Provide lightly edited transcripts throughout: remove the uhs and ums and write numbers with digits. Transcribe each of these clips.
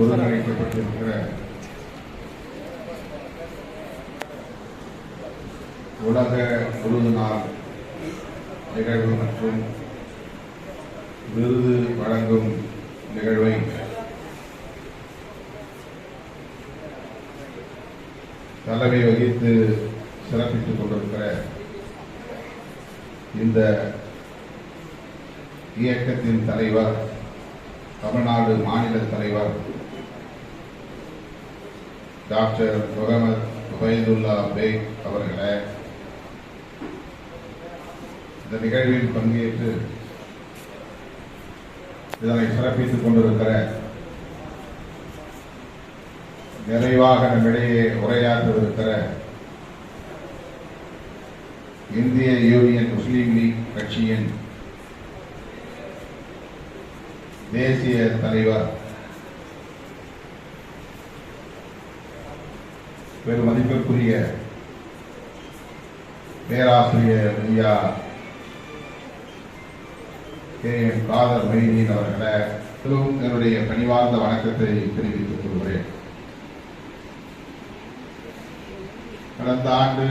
ஒருங்கிணைக்கப்பட்டிருக்கிற உலக உருது நாள் நிகழ்வு மற்றும் விருது வழங்கும் நிகழ்வை தலைமை வகித்து சிறப்பித்துக் கொண்டிருக்கிற இந்த இயக்கத்தின் தலைவர், தமிழ்நாடு மாநில தலைவர் டாக்டர் முகமது உபைதுல்லா பேக் அவர்களே, இந்த நிகழ்வில் பங்கேற்று இதனை சிறப்பித்துக் கொண்டிருக்கிற நிறைவாக நம்மிடையே உரையாற்றவிருக்கிற இந்திய யூனியன் முஸ்லீம் லீக் கட்சியின் தேசிய தலைவர் பெரும் மதிப்பிற்குரிய பேராசிரியர் ஐயா KM காதர் மொய்தீன் அவர்களே, என்னுடைய பணிவார்ந்த வணக்கத்தை தெரிவித்துக் கொள்கிறேன். கடந்த ஆண்டு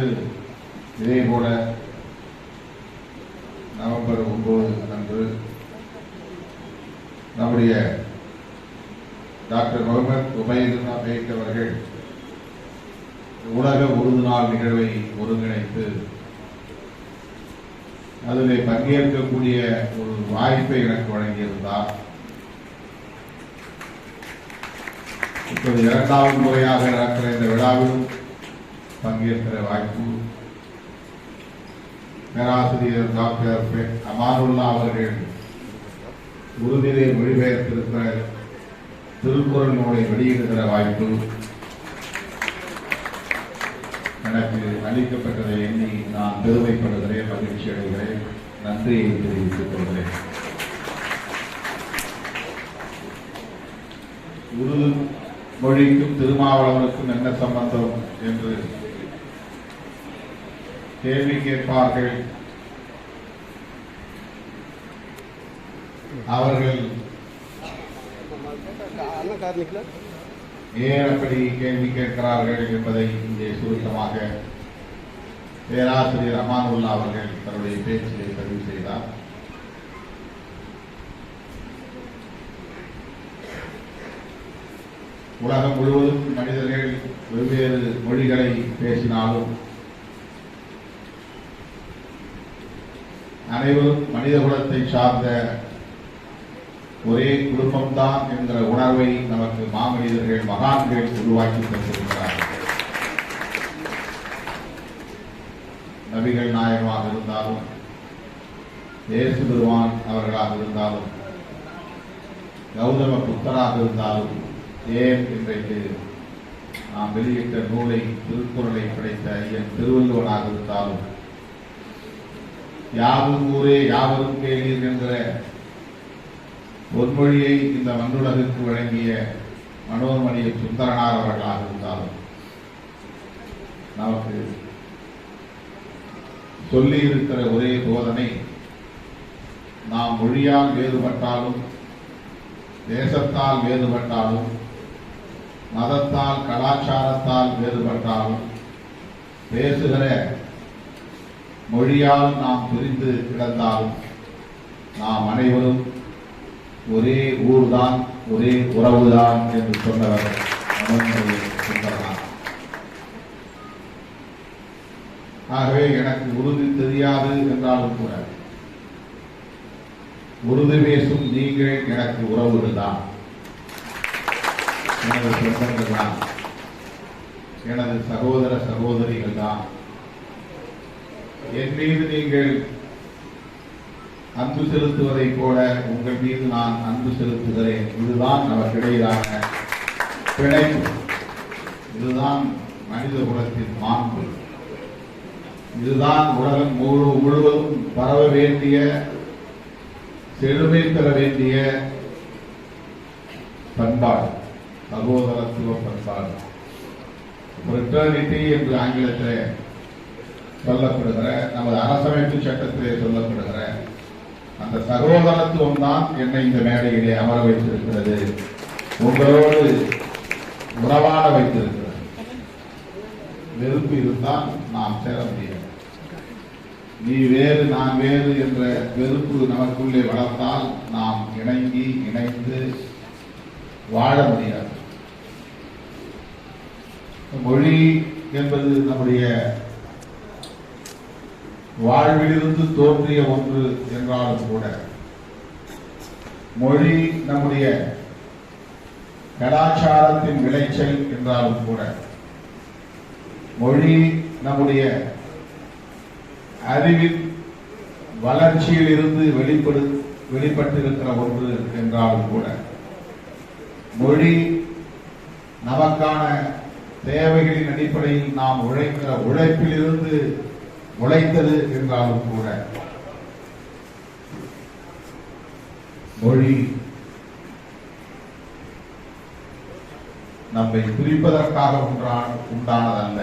இதேபோல நவம்பர் 9 அன்று நம்முடைய டாக்டர் முகமது உபைதுல்லா பேக் அவர்கள் உலக உருது நாள் நிகழ்வை ஒருங்கிணைத்து அதில் பங்கேற்கக்கூடிய ஒரு வாய்ப்பை எனக்கு வழங்கியிருந்தார். இப்போது 2வது முறையாக நடக்கிற இந்த விழாவிலும் பங்கேற்கிற வாய்ப்பு பேராசிரியர் டாக்டர் அமானுல்லா அவர்கள் உருதிலே மொழிபெயர்த்திருக்கிற திருக்குறள் நூலை வெளியிடுகிற வாய்ப்பு எனக்கு அளிக்கப்பட்டதை எண்ணி நான் பெருமைப்படுகிறேன், மகிழ்ச்சி அடைகிறேன், நன்றியை தெரிவித்துக் கொள்கிறேன். உருது மொழிக்கும் திருமாவளவனுக்கும் என்ன சம்பந்தம் என்று கேள்வி கேட்பார்கள். அவர்கள் ஏன் அப்படி கேள்வி கேட்கிறார்கள் என்பதை இங்கே சுருக்கமாக பேராசிரியர் அமானுல்லா அவர்கள் தன்னுடைய பேச்சிலே பதிவு செய்தார். உலகம் முழுவதும் மனிதர்கள் வெவ்வேறு மொழிகளை பேசினாலும் அனைவரும் மனித குலத்தை சார்ந்த ஒரே குடும்பம்தான் என்கிற உணர்வை நமக்கு மாமனிதர்கள், மகான்கள் உருவாக்கி தந்திருக்கிறார்கள். நபிகள் நாயகமாக இருந்தாலும், இயேசு பெருமான் அவர்களாக இருந்தாலும், கௌதம புத்தராக இருந்தாலும், ஏன் இன்றைக்கு நாம் வெளியிட்ட நூலை, திருக்குறளை படைத்த ஐயன் திருவள்ளுவனாக இருந்தாலும், யாவும் ஊரே யாவரும் கேளீர் என்கிற பொன்மொழியை இந்த மண்ணுலகுக்கு வழங்கிய மனோன்மணி சுந்தரனார் அவர்களாக இருந்தாலும், நமக்கு சொல்லி இருக்கிற ஒரே போதனை, நாம் மொழியால் வேறுபட்டாலும், தேசத்தால் வேறுபட்டாலும், மதத்தால் கலாச்சாரத்தால் வேறுபட்டாலும், பேசுகிற மொழியால் நாம் பிரிந்து கிடந்தாலும், நாம் அனைவரும் ஒரே ஊர்தான், ஒரே உறவுதான் என்று சொன்னவர் மனோன்மணி சுந்தரனார். ஆகவே எனக்கு உருது தெரியாது என்றாலும் கூட உருது பேசும் நீங்கள் எனக்கு உறவுகள் தான், எனது சொந்தங்கள் தான், எனது சகோதர சகோதரிகள் தான். என் மீது நீங்கள் அன்பு செலுத்துவதை போல உங்கள் மீது நான் அன்பு செலுத்துகிறேன். இதுதான் நமக்கிடையிலான பிணைப்பு, இதுதான் மனித குலத்தின் மாண்பு, இதுதான் உலகம் முழுவதும் பரவ வேண்டிய, செழுமை பெற வேண்டிய பண்பாடு, சகோதரத்துவ பண்பாடு. ஃப்ரெட்டர்னிட்டி என்று ஆங்கிலத்தில் சொல்லப்படுகிற, நமது அரசமைப்பு சட்டத்திலே சொல்லப்படுகிற அந்த சகோதரத்துவம் தான் என்னை இந்த மேடையிலே அமர வைத்திருக்கிறது உங்களோடு உறவாட வைத்திருக்கிறது. வெறுப்பு இருந்தால் நாம் சேர முடியாது. நீ வேறு நான் வேறு என்ற வெறுப்பு நமக்குள்ளே வளர்ந்தால் நாம் இணைந்து வாழ முடியாது. மொழி என்பது நம்முடைய வாழ்விலிருந்து தோன்றிய ஒன்று என்றாலும் கூட, மொழி நம்முடைய கலாச்சாரத்தின் விளைச்சல் என்றாலும் கூட, மொழி நம்முடைய அறிவின் வளர்ச்சியில் இருந்து வெளிப்பட்டிருக்கிற ஒன்று என்றாலும் கூட, மொழி நமக்கான தேவைகளின் அடிப்படையில் நாம் உழைக்கிற உழைப்பிலிருந்து உழைத்தது என்றாலும் கூட, மொழி நம்மை பிரிப்பதற்காக உண்டானதல்ல.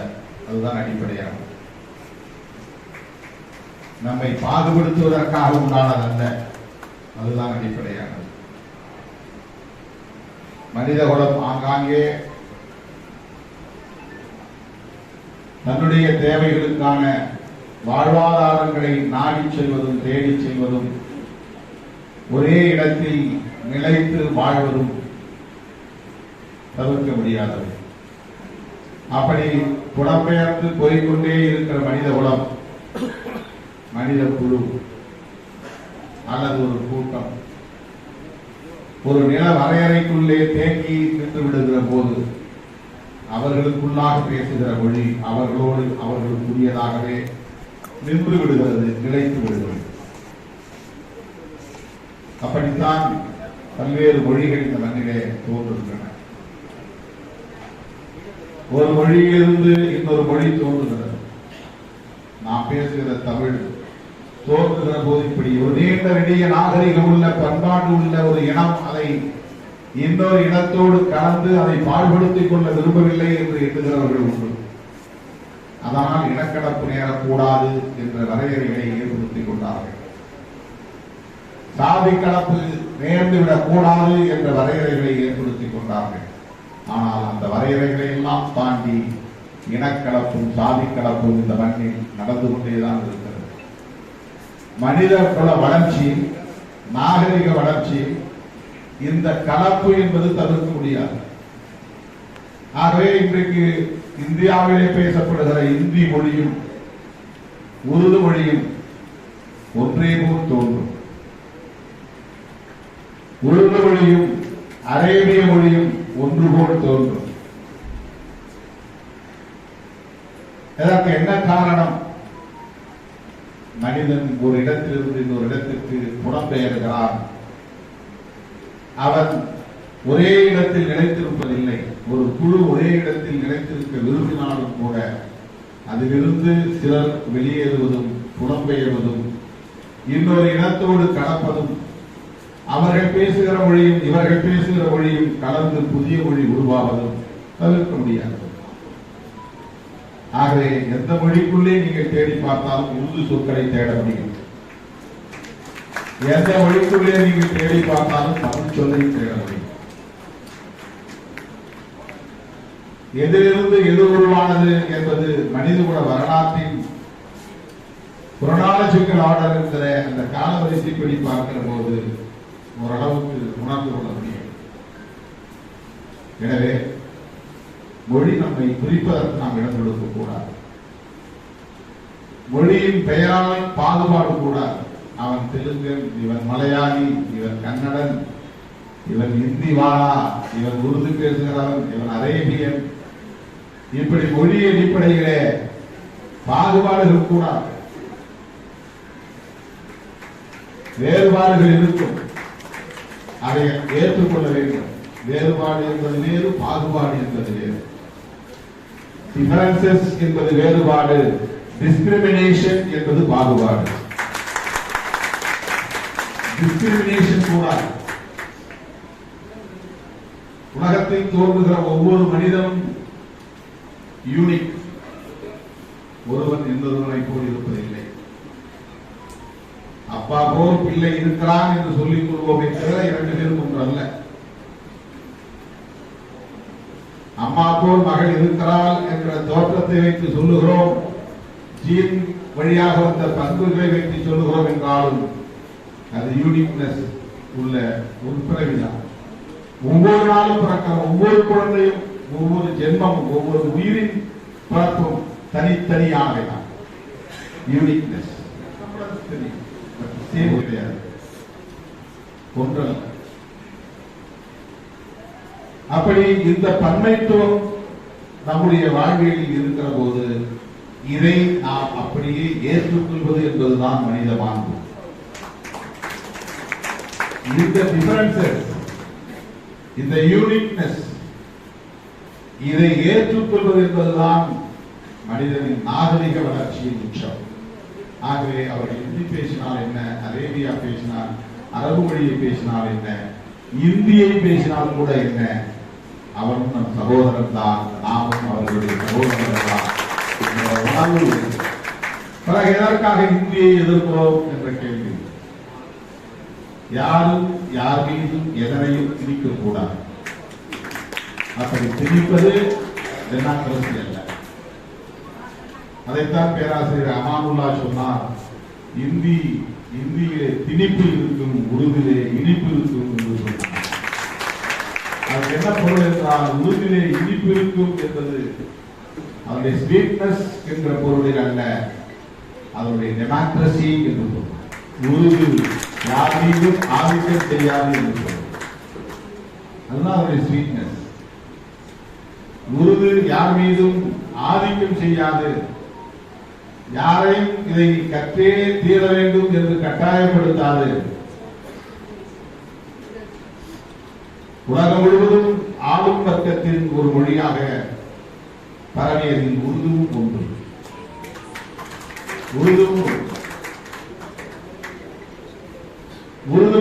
அதுதான் அடிப்படையானது. நம்மை பாகுபடுத்துவதற்காக உண்டானதல்ல. அதுதான் அடிப்படையானது. மனிதகுலம் ஆங்காங்கே தன்னுடைய தேவைகளுக்கான வாழ்வாதாரங்களை நாடி செல்வதும் தேடி செல்வதும், ஒரே இடத்தில் நிலைத்து வாழ்வதும் தவிர்க்க முடியாதவை. அப்படி புலம்பெயர்ந்து போய்கொண்டே இருக்கிற மனித குலம், மனித குழு அல்லது ஒரு கூட்டம் ஒரு நில வரையறைக்குள்ளே தேங்கி நின்று விடுகிற போது, அவர்களுக்குள்ளாக பேசுகிற மொழி அவர்களோடு அவர்களுக்குரியதாகவே நின்று விடுகிறது, நிலைத்து விடுகிறது. அப்படித்தான் பல்வேறு மொழிகள் இந்த மண்ணிலே தோன்றுகின்றன. ஒரு மொழியிலிருந்து இன்னொரு மொழி தோன்றுகிறது. நாம் பேசுகிற தமிழ் தோன்றுகிற போது இப்படி ஒரு நீண்ட நெடிய நாகரிகம் உள்ள பண்பாடு உள்ள ஒரு இனம் அதை இன்னொரு இனத்தோடு கலந்து அதை பாழ்படுத்திக் கொள்ள விரும்பவில்லை என்று எண்ணுகிறவர்கள் உண்டு. அதனால் இனக்கலப்பு நேரக்கூடாது என்ற வரையறைகளை ஏற்படுத்திக் கொண்டார்கள். சாதி கலப்பு நேர்ந்துவிடக் கூடாது என்ற வரையறைகளை ஏற்படுத்திக் கொண்டார்கள். ஆனால் அந்த வரையறைகளை எல்லாம் தாண்டி இனக்கலப்பும் சாதி கலப்பும் இந்த மண்ணில் நடந்து கொண்டேதான் இருக்கிறது. மனித குல வளர்ச்சி, நாகரிக வளர்ச்சி, இந்த கலப்பு என்பது தவிர்க்க முடியாது. ஆகவே இன்றைக்கு இந்தியாவிலே பேசப்படுகிற இந்தி மொழியும் உருது மொழியும் ஒன்றே போல் தோன்றும். உருது மொழியும் அரேபிய மொழியும் ஒன்று போல் தோன்றும். இதற்கு என்ன காரணம்? மனிதன் ஒரு இடத்திலிருந்து இன்னொரு இடத்திற்கு புலம்பெயர்கிறான். அவன் ஒரே இடத்தில் நிலைத்திருப்பதில்லை. ஒரு குழு ஒரே இடத்தில் நிலைத்திருக்க விரும்பினாலும் கூட அதிலிருந்து சிலர் வெளியேறுவதும் புலம்பெயர்வதும் இன்னொரு இனத்தோடு கலப்பதும், அவர்கள் பேசுகிற மொழியும் இவர்கள் பேசுகிற மொழியும் கலந்து புதிய மொழி உருவாவதும் தவிர்க்க முடியாது. ஆகவே எந்த மொழிக்குள்ளே நீங்கள் தேடி பார்த்தாலும் உருது சொற்களை தேட முடியும். எந்த மொழிக்குள்ளே நீங்கள் தேடி பார்த்தாலும் தமிழ் சொல்லை தேட முடியும். எதிலிருந்து எது உருவானது என்பது மனிதகுல வரலாற்றின் குரோனாலஜிக்கல் ஆர்டர் என்கிற அந்த காலவரிசைப்படி பார்க்கிற போது ஓரளவுக்கு உணர்ந்து கொள்ள முடியும். எனவே மொழி நம்மை குறிப்பதற்கு நாம் இடம் கொடுக்க கூடாது. மொழியின் பெயரால் பாகுபாடு கூடாது. அவன் தெலுங்கன், இவன் மலையாளி, இவன் கன்னடன், இவன் இந்தி வாழா, இவன் உருது பேசுகிறவன், இவன் அரேபியன், இப்படி மொழி அடிப்படையிலே பாகுபாடுகள் கூடாது. வேறுபாடுகள் இருக்கும், அதை ஏற்றுக்கொள்ள வேண்டும். வேறுபாடு என்பது வேறு, பாகுபாடு என்பது வேறு. டிஃபரன்சஸ் என்பது வேறுபாடு, டிஸ்கிரிமினேஷன் என்பது பாகுபாடு. டிஸ்கிரிமினேஷன் கூடாது. உலகத்தில் தோன்றுகிற ஒவ்வொரு மனிதனும் யூனிக். ஒருவன் இன்னொருவனை போல் இருப்பதில்லை. அப்பா போல் பிள்ளை இருக்கிறான் என்று சொல்லிக் கொள்வோமே தவிர இரண்டு பேரும் ஒன்று அல்ல. அம்மா போல் மகள் இருக்கிறாள் என்ற தோற்றத்தை வைத்து சொல்லுகிறோம், ஜீன் வழியாக வந்த பண்புகளை வைத்து சொல்லுகிறோம் என்றாலும் அது யூனிக்னஸ் உள்ள உட்பிறவிதான். ஒவ்வொரு நாளும் பிறக்கிற ஒவ்வொரு குழந்தையும், ஒவ்வொரு ஜென்மமும், ஒவ்வொரு உயிரின் பிறப்பும் தனித்தனியானவைதான். யூனிக்னஸ் கிடையாது, ஒன்றல்ல. அப்படி இந்த பன்மைத்துவம் நம்முடைய வாழ்வில் இருக்கிற போது இதை நாம் அப்படியே ஏற்றுக்கொள்வது என்பதுதான் மனித மாண்பு. இந்த டிஃபரன்சஸ், இந்த யூனிக்னஸ், இதை ஏற்றுக்கொள்வது என்பதுதான் மனிதனின் நாகரிக வளர்ச்சியின் உச்சம். ஆகவே அவர்கள் ஹிந்தி பேசினால் என்ன, அரேபியா பேசினால், அரபு மொழியை பேசினால் என்ன, இந்தியை பேசினால் கூட என்ன, அவரும் நம் சகோதரன் தான், நாமும் அவர்களுடைய சகோதரன் தான் என்ற உணர்வு. பிறகு எதற்காக இந்தியை எதிர்க்கிறோம் என்ற கேள்வி. யாரும் யார் மீதும் எதனையும் திணிக்க கூடாது. அப்படி திணிப்பது டெமோக்ரசி அல்ல. அதைத்தான் பேராசிரியர் அமானுல்லா சொன்னார், இந்தியிலே திணிப்பு இருக்கும், உருதிலே இனிப்பு இருக்கும் என்று சொன்னார். அது என்ன பொருள் என்றால், உருதிலே இனிப்பு இருக்கும் என்பது அதனுடைய ஸ்வீட்னஸ் என்ற பொருளில் அல்ல, அதனுடைய டெமோக்ரசி என்று பொருள். உருது யார் மீதும் ஆதிக்கம் செய்யாது என்று பொருள். அதுதான் அதனுடைய ஸ்வீட்னஸ். உருது யார் மீதும் ஆதிக்கம் செய்யாது, யாரையும் இதை கற்றே தீர வேண்டும் என்று கட்டாயப்படுத்தாது, உலகம் முழுவதும் ஆளும் வர்க்கத்தின் ஒரு மொழியாக பரவியதில் உருதுவும் ஒன்று. உருது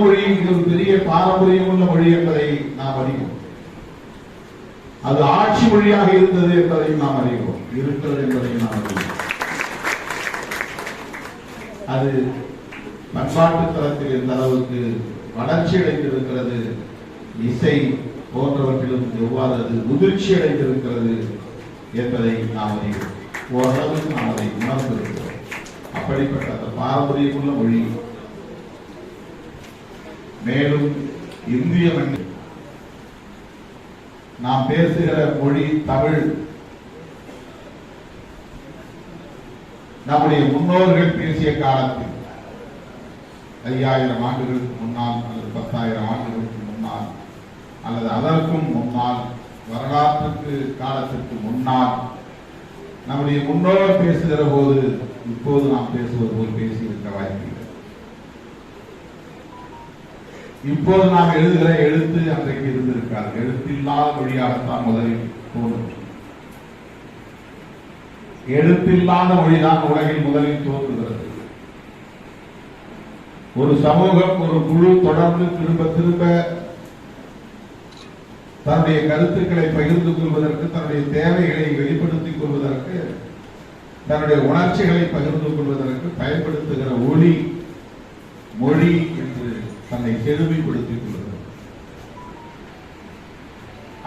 மொழி ஒரு பெரிய பாரம்பரியம் உள்ள மொழி என்பதை நாம் அறிவோம். அது ஆட்சி மொழியாக இருந்தது என்பதையும் நாம் அறிவோம், இருக்கிறது என்பதையும் நாம் அறிவோம். அது பண்பாட்டு தளத்தில் எந்த அளவுக்கு வளர்ச்சி அடைந்திருக்கிறது, இசை போன்றவற்றிலும் எவ்வாறு அது முதிர்ச்சி அடைந்திருக்கிறது என்பதை நாம் அறிவோம். ஓரளவுக்கு நாம் அதை உணர்ந்திருக்கிறோம். அப்படிப்பட்ட அந்த பாரம்பரியமுள்ள மொழி. மேலும் இந்திய மண்ணில் நாம் பேசுகிற மொழி தமிழ். நம்முடைய முன்னோர்கள் பேசிய காலத்தில் 5000 ஆண்டுகளுக்கு முன்னால் அல்லது 10,000 ஆண்டுகளுக்கு முன்னால் அல்லது அதற்கும் முன்னால், வரலாற்றுக்கு காலத்திற்கு முன்னால் நம்முடைய முன்னோர் பேசுகிற போது இப்போது நாம் பேசுவது போல் பேசியிருக்க வாய்ப்பில்லை. இப்போது நாம் எழுதுகிற எழுத்து அன்றைக்கு இருந்திருக்காது. எழுத்தில்லாத மொழியாகத்தான் முதலில் தோன்றும். எழுத்தில்லாத மொழிதான் உலகில் முதலில் தோன்றுகிறது. ஒரு சமூகம், ஒரு குழு தொடர்ந்து திரும்ப திரும்ப தன்னுடைய கருத்துக்களை பகிர்ந்து கொள்வதற்கு, தன்னுடைய தேவைகளை வெளிப்படுத்திக் கொள்வதற்கு, தன்னுடைய உணர்ச்சிகளை பகிர்ந்து கொள்வதற்கு பயன்படுத்துகிற ஒளி மொழி என்று தன்னை செழுமைப்படுத்திக் கொள்கிறது.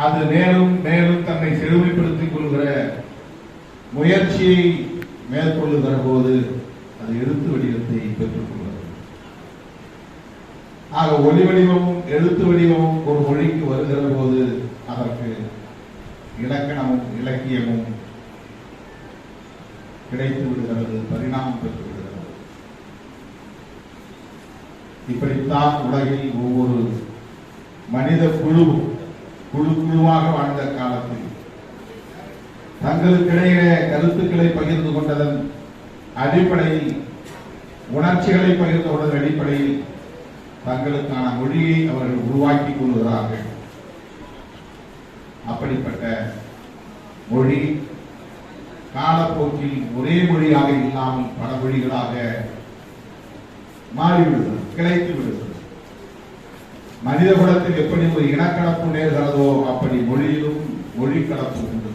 அது மேலும் மேலும் தன்னை செழுமைப்படுத்திக் கொள்கிற முயற்சியை மேற்கொள்ளுகிற போது அது எழுத்து வடிவத்தை பெற்றுக் கொள்கிறது. ஆக ஒலி வடிவமும் எழுத்து வடிவமும் ஒரு மொழிக்கு வருகிற போது அதற்கு இலக்கணமும் இலக்கியமும் கிடைத்து விடுகிறது, பரிணாமம் பெற்று விடுகிறது. இப்படித்தான் உலகில் ஒவ்வொரு மனித குழுவாக வாழ்ந்த காலத்தில் தங்களுக்கிடையே கருத்துக்களை பகிர்ந்து கொண்டதன் அடிப்படையில், உணர்ச்சிகளை பகிர்ந்து கொண்டதன் அடிப்படையில் தங்களுக்கான மொழியை அவர்கள் உருவாக்கிக் கொள்கிறார்கள். அப்படிப்பட்ட மொழி காலப்போக்கில் ஒரே மொழியாக இல்லாமல் பல மொழிகளாக மாறிவிடுகிறது, கிளைத்து விடுகிறது. மனித குலத்தில் எப்படி ஒரு இனக்கலப்பு நேர்கிறதோ அப்படி மொழியிலும் மொழி கலப்பு உண்டு.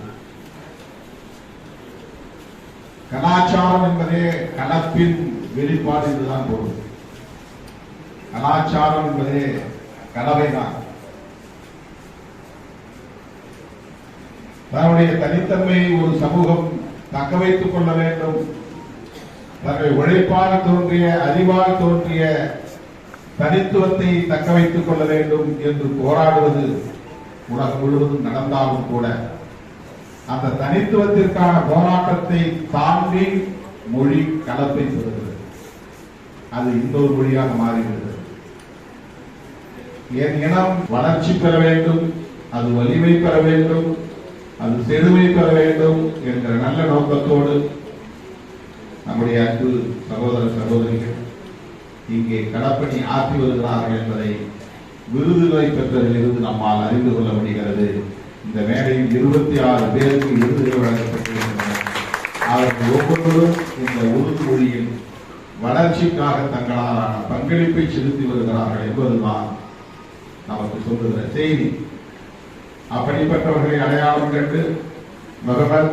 கலாச்சாரம் என்பதே கலப்பின் வெளிப்பாடு என்றுதான் பொருள். கலாச்சாரம் என்பதே கலவைதான். தன்னுடைய தனித்தன்மையை ஒரு சமூகம் தக்க வைத்துக் கொள்ள வேண்டும். தன்னுடைய உழைப்பால் தோன்றிய, அறிவால் தோன்றிய தனித்துவத்தை தக்க வைத்துக் கொள்ள வேண்டும் என்று போராடுவது உலகம் முழுவதும் நடந்தாலும் கூட அந்த தனித்துவத்திற்கான போராட்டத்தை தாண்டி மொழி கலப்பை பெறுகிறது. அது இன்னொரு மொழியாக மாறிவிடுகிறது. என் இனம் வளர்ச்சி பெற வேண்டும், அது வலிமை பெற வேண்டும், அது செழுமை பெற வேண்டும் என்ற நல்ல நோக்கத்தோடு நம்முடைய அன்பு சகோதர சகோதரிகள் இங்கே களப்பணி ஆற்றி வருகிறார்கள் என்பதை விருதுகளை பெற்றதிலிருந்து நம்மால் அறிந்து கொள்ள முடிகிறது. இந்த மேடையில் 26 பேருக்கு விருதுகள் வழங்கப்பட்டிருக்கின்றன. அவர்கள் ஒவ்வொருவரும் இந்த உருது மொழியின் வளர்ச்சிக்காக தங்களாலான பங்களிப்பை செலுத்தி வருகிறார்கள் என்பதுதான் நமக்கு சொல்லுகிற செய்தி. அப்படிப்பட்டவர்களை அடையாளம் கண்டு முகமது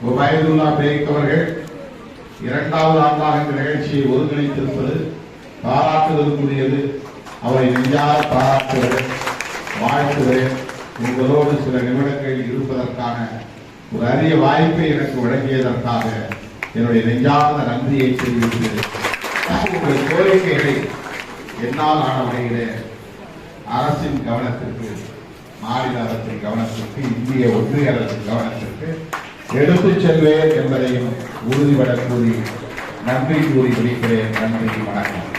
உபைதுல்லா பேக் அவர்கள் 2வது ஆண்டாக இந்த நிகழ்ச்சியை ஒருங்கிணைத்திருப்பது பாராட்டுதலுக்குரியது. அவரை நெஞ்சார பாராட்டுகிறேன், வாழ்த்துகிறேன். உங்களோடு சில நிமிடங்கள் இருப்பதற்கான ஒரு அரிய வாய்ப்பை எனக்கு வழங்கியதற்காக என்னுடைய நெஞ்சார்ந்த நன்றியை தெரிவிக்கிறேன். உங்கள் கோரிக்கைகளை என்னால் ஆன வகையிலே அரசின் கவனத்திற்கு, மாநில அரசின் கவனத்திற்கு, இந்திய ஒன்றிய அரசின் கவனத்திற்கு எடுத்துச் செல்வேன் என்பதையும் உறுதிபட கூறி நன்றி கூறி முடிக்கிறேன். நன்றி, வணக்கம்.